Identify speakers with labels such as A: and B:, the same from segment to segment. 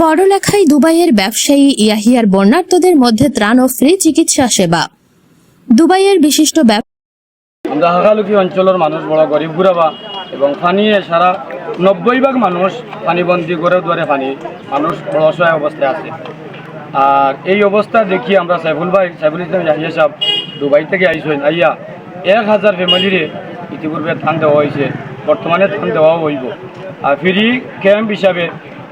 A: বড়লেখায় দুবাইয়ের ব্যবসায়ী ইয়াহিয়ার বর্ণাঢ্যদের মধ্যে ত্রাণ ও ফ্রি চিকিৎসা সেবা। দুবাইয়ের বিশিষ্ট
B: আমরা হাকালুকি অঞ্চলের মানুষ বড় গরিব গুড়াবা এবং পানিয়ে সারা 90% মানুষ পানিবন্দী করে দুয়ারে পানি মানুষ বড় অসহায় অবস্থায় আছে। আর এই অবস্থা দেখি আমরা সাইফুল ইসলাম ইয়াহিয়া সাহেব দুবাই থেকে আইসেন আইয়া 1000 ফ্যামিলিরে ইতিপূর্বে ধান দেওয়া হয়েছে, বর্তমানে ধান দেওয়াও হইব। আর ফ্রি ক্যাম্প হিসাবে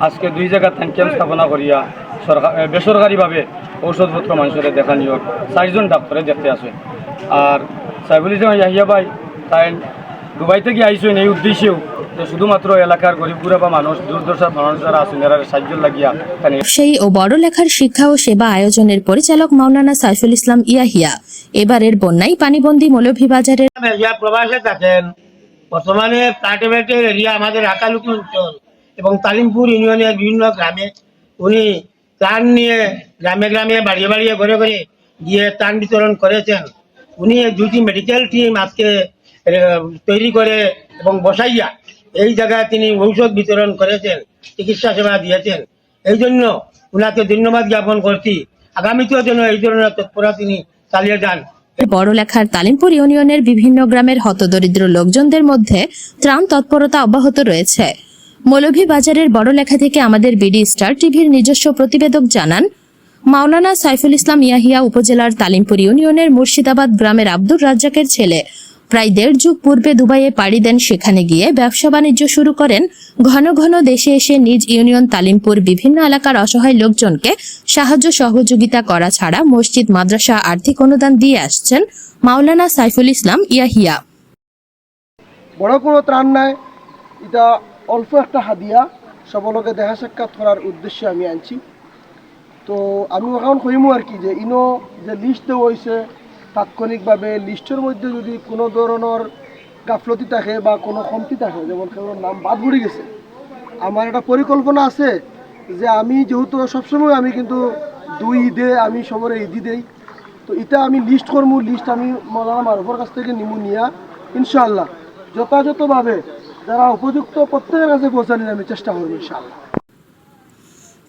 B: আজকে 2 জায়গায় ধান ক্যাম্প স্থাপনা করিয়া বেসরকারিভাবে ঔষধপত্র মানুষের দেখা নিয়ে 4 জন ডাক্তারে দেখতে আসেন। আর সাইফুল ইসলাম ইয়াহিয়া ভাই তাই দুবাই থেকে আইসেন এই উদ্দেশ্যেও যে শুধুমাত্র এলাকার গরিব গুড়াবা মানুষ দুর্দশার মানুষ যারা আছেন এরা সাহায্য লাগিয়া
A: সেই ও বড়লেখার শিক্ষা ও সেবা আয়োজনের পরিচালক মাওলানা সাইফুল ইসলাম ইয়াহিয়া এবারের বন্যায় পানিবন্দী মৌলভীবাজারের
C: প্রবাসে থাকেন। বর্তমানে কাল্টিভেটের এরিয়া আমাদের হাকালুকি অঞ্চল এবং তালিমপুর ইউনিয়নের বিভিন্ন গ্রামে উনি ত্রাণ নিয়ে গ্রামে গ্রামে বাড়িয়ে বাড়িয়ে ঘরে ঘরে গিয়ে ত্রাণ বিতরণ করেছেন। উনি 2টি মেডিকেল টিম আজকে তৈরি করে এবং বসাইয়া এই জায়গায় তিনি ঔষধ বিতরণ করেছেন, চিকিৎসা সেবা দিয়েছেন। এই জন্য উনাকে ধন্যবাদ জ্ঞাপন করছি। আগামীতেও যেন এই ধরনের তৎপরতা তিনি চালিয়ে যান।
A: বড়লেখার তালিমপুর ইউনিয়নের বিভিন্ন গ্রামের হতদরিদ্র লোকজনদের মধ্যে ত্রাণ তৎপরতা অব্যাহত রয়েছে। মৌলভীবাজারের বড়লেখা থেকে আমাদের বিডি স্টার টিভির নিজস্ব প্রতিবেদক জানান, মাওলানা সাইফুল ইসলাম ইয়াহিয়া উপজেলার তালিমপুর ইউনিয়নের মুর্শিদাবাদ গ্রামের আব্দুর রাজ্জাকের ছেলে। প্রায় 1.5 যুগ পূর্বে দুবাইয়ে পাড়ি দেন, সেখানে গিয়ে ব্যবসা বাণিজ্য শুরু করেন। ঘন ঘন দেশে এসে নিজ ইউনিয়ন তালিমপুর বিভিন্ন এলাকার অসহায় লোকজনকে সাহায্য সহযোগিতা করা ছাড়া মসজিদ মাদ্রাসা আর্থিক অনুদান দিয়ে আসছেন মাওলানা সাইফুল ইসলাম ইয়াহিয়া।
D: বড় কোনো ত্রাণ নাই, এটা অল্প একটা হাদিয়া সকলকে দেখা সাক্ষাৎ করার উদ্দেশ্যে আমি আনছি। তো আমি এখন কইমু আর কি যে ইনো যে লিস্ট দেওয়া হয়েছে তাৎক্ষণিকভাবে লিস্টের মধ্যে যদি কোনো ধরনের গাফলতি থাকে বা কোনো কমতি থাকে, যেমন কারোর নাম বাদ পড়ে গেছে, আমার একটা পরিকল্পনা আছে যে আমি যেহেতু সবসময় আমি কিন্তু 2 ঈদে আমি সবরে ঈদি দেই, তো এটা আমি লিস্ট করবো। লিস্ট আমি মৌলানা মারুফের কাছ থেকে নিয়া ইনশাআল্লাহ যথাযথভাবে যারা উপযুক্ত প্রত্যেকের কাছে পৌঁছানোর আমি চেষ্টা করবো ইনশাআল্লাহ।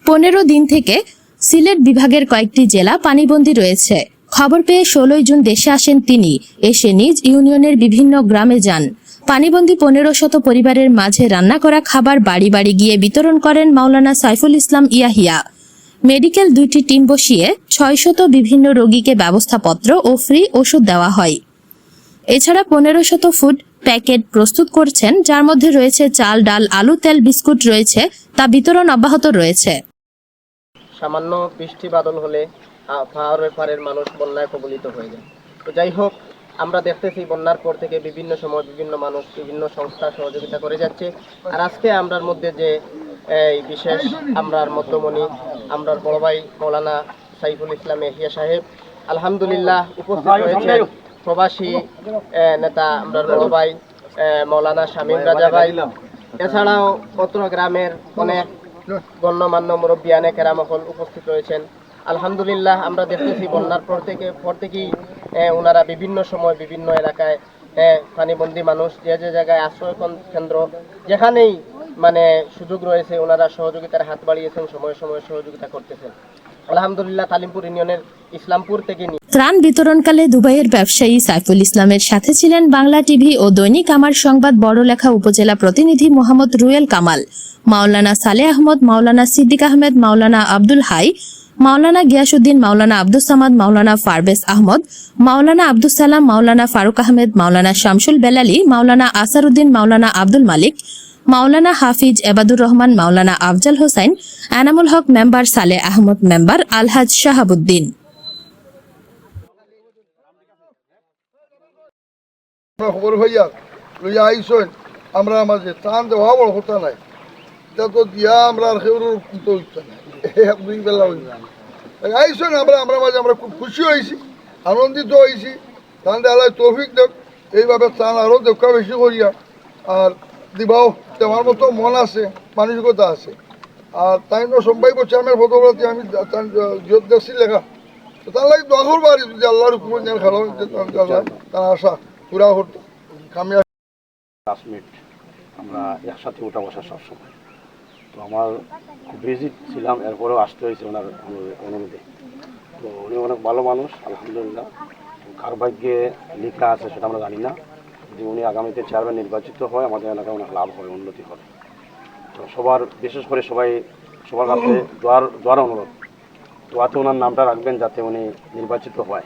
A: 15 দিন থেকে সিলেট বিভাগের কয়েকটি জেলা পানিবন্দী রয়েছে। খবর পেয়ে 16 জুন দেশে আসেন তিনি। এসে নিজ ইউনিয়নের বিভিন্ন গ্রামে যান। পানিবন্দী 1500 পরিবারের মাঝে রান্না করা খাবার বাড়ি বাড়ি গিয়ে বিতরণ করেন মাওলানা সাইফুল ইসলাম ইয়াহিয়া। মেডিকেল 2টি টিম বসিয়ে 600 বিভিন্ন রোগীকে ব্যবস্থাপত্র ও ফ্রি ওষুধ দেওয়া হয়। এছাড়া 1500 ফুড প্যাকেট প্রস্তুত করছেন, যার মধ্যে রয়েছে চাল, ডাল, আলু, তেল, বিস্কুট রয়েছে, তা বিতরণ অব্যাহত রয়েছে।
E: সামান্য বৃষ্টি বাদল হলে পাহাড়ের মানুষ বন্যায় কবলিত হয়ে যায়। তো যাই হোক, আমরা দেখতেছি বন্যার পর থেকে বিভিন্ন সময় বিভিন্ন মানুষ বিভিন্ন সংস্থা সহযোগিতা করে যাচ্ছে। আর আজকে আমরার মধ্যে যে এই বিশেষ আমরার মধ্যমণি আমরার বড় ভাই মাওলানা সাইফুল ইসলাম ইয়াহিয়া সাহেব আলহামদুলিল্লাহ উপস্থিত হয়েছেন। প্রবাসী নেতা আমরার বড় ভাই মাওলানা শামীম রাজা ভাই, এছাড়াও অত্র গ্রামের অনেক গণ্যমান্য মুরব্বিয়ানে কেরামহল উপস্থিত রয়েছেন। আলহামদুলিল্লাহ আমরা দেখতেছি বন্যার পর থেকেই ওনারা বিভিন্ন সময় বিভিন্ন এলাকায় পানিবন্দী মানুষ যে যে জায়গায় আশ্রয় কেন্দ্র যেখানেই মানে সুযোগ রয়েছে ওনারা সহযোগিতার হাত বাড়িয়েছেন, সময় সময় সহযোগিতা করতেছেন। আলহামদুলিল্লাহ তালিমপুর ইউনিয়নের ইসলামপুর থেকে
A: ত্রাণ বিতরণকালে দুবাইয়ের ব্যবসায়ী সাইফুল ইসলামের সাথে ছিলেন বাংলা টিভি ও দৈনিক আমার সংবাদ বড়লেখা উপজেলা প্রতিনিধি মোহাম্মদ রুয়েল কামাল, মাওলানা সালে আহমদ, মাওলানা সিদ্দিক আহমেদ, মাওলানা আব্দুল হাই, মাওলানা গিয়াসউদ্দিন, মাওলানা আব্দুস সামাদ, মাওলানা ফারবেজ আহমদ, মাওলানা আব্দুস সালাম, মাওলানা ফারুক আহমেদ, মাওলানা শামসুল বেলালি, মাওলানা আসারউদ্দিন, মাওলানা আব্দুল মালিক, মাওলানা হাফিজ এবাদুর রহমান, মাওলানা আফজাল হোসেন, এনামুল হক মেম্বার, সালে আহমদ মেম্বার, আলহাজ শাহাবুদ্দিন।
F: খবর ভাইয়া লইয়া আইসেন, আমরা মাঝে ত্রাণ দেওয়া বড় কথা নাই, এটা তো দিয়া আমরা আর কেউ তো ইচ্ছা নাই, 1-2 বেলা আইসেন আমরা মাঝে আমরা খুব খুশি হয়েছি, আনন্দিত হয়েছি। ত্রাণ দেওয়া তৌফিক দেখ, এইভাবে ত্রাণ আরও দেখা বেশি করিয়া আর দিবাও দেওয়ার মতো মন আছে, মানসিকতা আছে। আর তাই সম্ভাব্য চেয়ারম্যান ফটোগ্রাফি আমি জিয়ত দেখছি লেখা, তো তার লাগে দোয়া করবো আর যদি আল্লাহর হুকুমের যেন খেলা তার আশা পুরা হতো কামিয়াব।
G: 10 মিনিট আমরা একসাথে উঠা বসা সবসময় তো আমার খুব বিজি ছিলাম, এরপরেও আসতে হয়েছে ওনার অনুরোধে। তো উনি অনেক ভালো মানুষ, আলহামদুলিল্লাহ। কার ভাগ্যে লেখা আছে সেটা আমরা জানি না। যদি উনি আগামীতে চেয়ারম্যান নির্বাচিত হয়, আমাদের এলাকায় অনেক লাভ হবে, উন্নতি হবে। তো বিশেষ করে সবার কাছে দোয়ার অনুরোধ, দোয়াতে ওনার নামটা রাখবেন যাতে উনি নির্বাচিত হয়।